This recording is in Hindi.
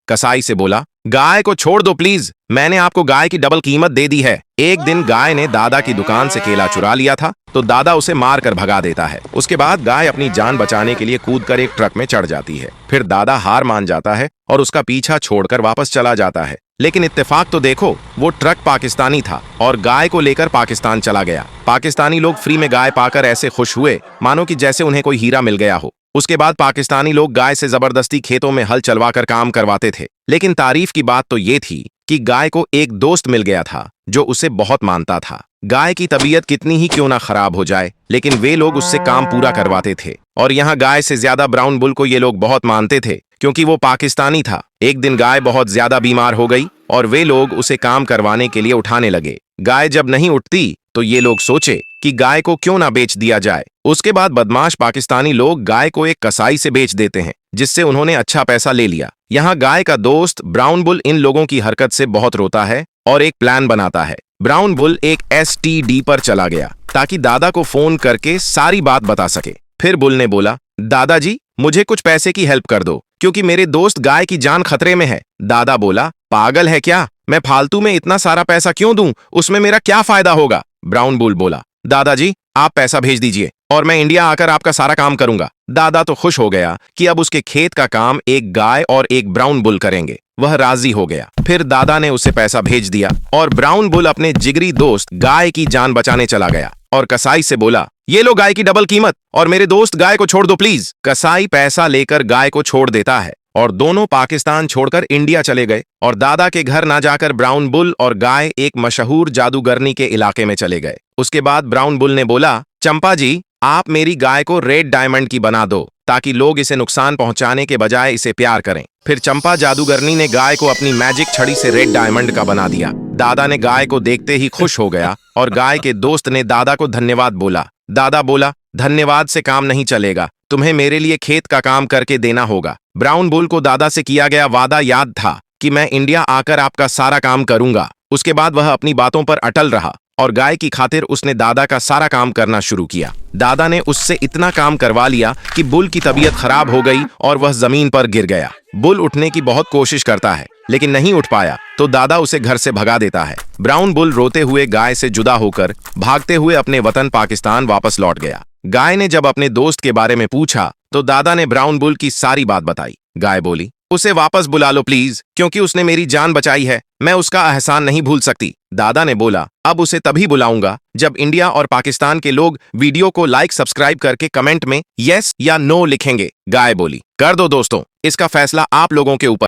कसाई से बोला, गाय को छोड़ दो प्लीज, मैंने आपको गाय की डबल कीमत दे दी है। एक दिन गाय ने दादा की दुकान से केला चुरा लिया था, तो दादा उसे मार कर भगा देता है। उसके बाद गाय अपनी जान बचाने के लिए कूदकर एक ट्रक में चढ़ जाती है। फिर दादा हार मान जाता है और उसका पीछा छोड़कर वापस चला जाता है। लेकिन इत्तेफाक तो देखो, वो ट्रक पाकिस्तानी था और गाय को लेकर पाकिस्तान चला गया। पाकिस्तानी लोग फ्री में गाय पाकर ऐसे खुश हुए मानो कि जैसे उन्हें कोई हीरा मिल गया हो। उसके बाद पाकिस्तानी लोग गाय से जबरदस्ती खेतों में हल चलवाकर काम करवाते थे। लेकिन तारीफ की बात तो ये थी कि गाय को एक दोस्त मिल गया था जो उसे बहुत मानता था। गाय की तबीयत कितनी ही क्यों ना खराब हो जाए, लेकिन वे लोग उससे काम पूरा करवाते थे। और यहाँ गाय से ज्यादा ब्राउन बुल को ये लोग बहुत मानते थे, क्योंकि वो पाकिस्तानी था। एक दिन गाय बहुत ज्यादा बीमार हो गई और वे लोग उसे काम करवाने के लिए उठाने लगे। गाय जब नहीं उठती तो ये लोग सोचे कि गाय को क्यों ना बेच दिया जाए। उसके बाद बदमाश पाकिस्तानी लोग गाय को एक कसाई से बेच देते हैं, जिससे उन्होंने अच्छा पैसा ले लिया। यहाँ गाय का दोस्त ब्राउन बुल इन लोगों की हरकत से बहुत रोता है और एक प्लान बनाता है। ब्राउन बुल एक STD पर चला गया ताकि दादा को फोन करके सारी बात बता सके। फिर बुल ने बोला, दादाजी मुझे कुछ पैसे की हेल्प कर दो, क्योंकि मेरे दोस्त गाय की जान खतरे में है। दादा बोला, पागल है क्या, मैं फालतू में इतना सारा पैसा क्यों दूं, उसमें मेरा क्या फायदा होगा। ब्राउन बुल बोला, दादाजी आप पैसा भेज दीजिए और मैं इंडिया आकर आपका सारा काम करूंगा। दादा तो खुश हो गया कि अब उसके खेत का काम एक गाय और एक ब्राउन बुल करेंगे। वह राजी हो गया। फिर दादा ने उसे पैसा भेज दिया और ब्राउन बुल अपने जिगरी दोस्त गाय की जान बचाने चला गया और कसाई से बोला, ये लो गाय की डबल कीमत और मेरे दोस्त गाय को छोड़ दो प्लीज। कसाई पैसा लेकर गाय को छोड़ देता है और दोनों पाकिस्तान छोड़कर इंडिया चले गए और दादा के घर ना जाकर ब्राउन बुल और गाय एक मशहूर जादूगरनी के इलाके में चले गए। उसके बाद ब्राउन बुल ने बोला, चंपा जी आप मेरी गाय को रेड डायमंड की बना दो ताकि लोग इसे नुकसान पहुंचाने के बजाय इसे प्यार करें। फिर चंपा जादूगरनी ने गाय को अपनी मैजिक छड़ी से रेड डायमंड का बना दिया। दादा ने गाय को देखते ही खुश हो गया और गाय के दोस्त ने दादा को धन्यवाद बोला। दादा बोला, धन्यवाद से काम नहीं चलेगा, तुम्हें मेरे लिए खेत का काम करके देना होगा। ब्राउन बुल को दादा से किया गया वादा याद था कि मैं इंडिया आकर आपका सारा काम करूंगा। उसके बाद वह अपनी बातों पर अटल रहा और गाय की खातिर उसने दादा का सारा काम करना शुरू किया। दादा ने उससे इतना काम करवा लिया कि बुल की तबीयत खराब हो गई और वह जमीन पर गिर गया। बुल उठने की बहुत कोशिश करता है लेकिन नहीं उठ पाया, तो दादा उसे घर से भगा देता है। ब्राउन बुल रोते हुए गाय से जुदा होकर भागते हुए अपने वतन पाकिस्तान वापस लौट गया। गाय ने जब अपने दोस्त के बारे में पूछा तो दादा ने ब्राउन बुल की सारी बात बताई। गाय बोली, उसे वापस बुला लो प्लीज, क्योंकि उसने मेरी जान बचाई है, मैं उसका एहसान नहीं भूल सकती। दादा ने बोला, अब उसे तभी बुलाऊंगा जब इंडिया और पाकिस्तान के लोग वीडियो को लाइक सब्सक्राइब करके कमेंट में यस या नो लिखेंगे। गाय बोली, कर दो दोस्तों, इसका फैसला आप लोगों के ऊपर।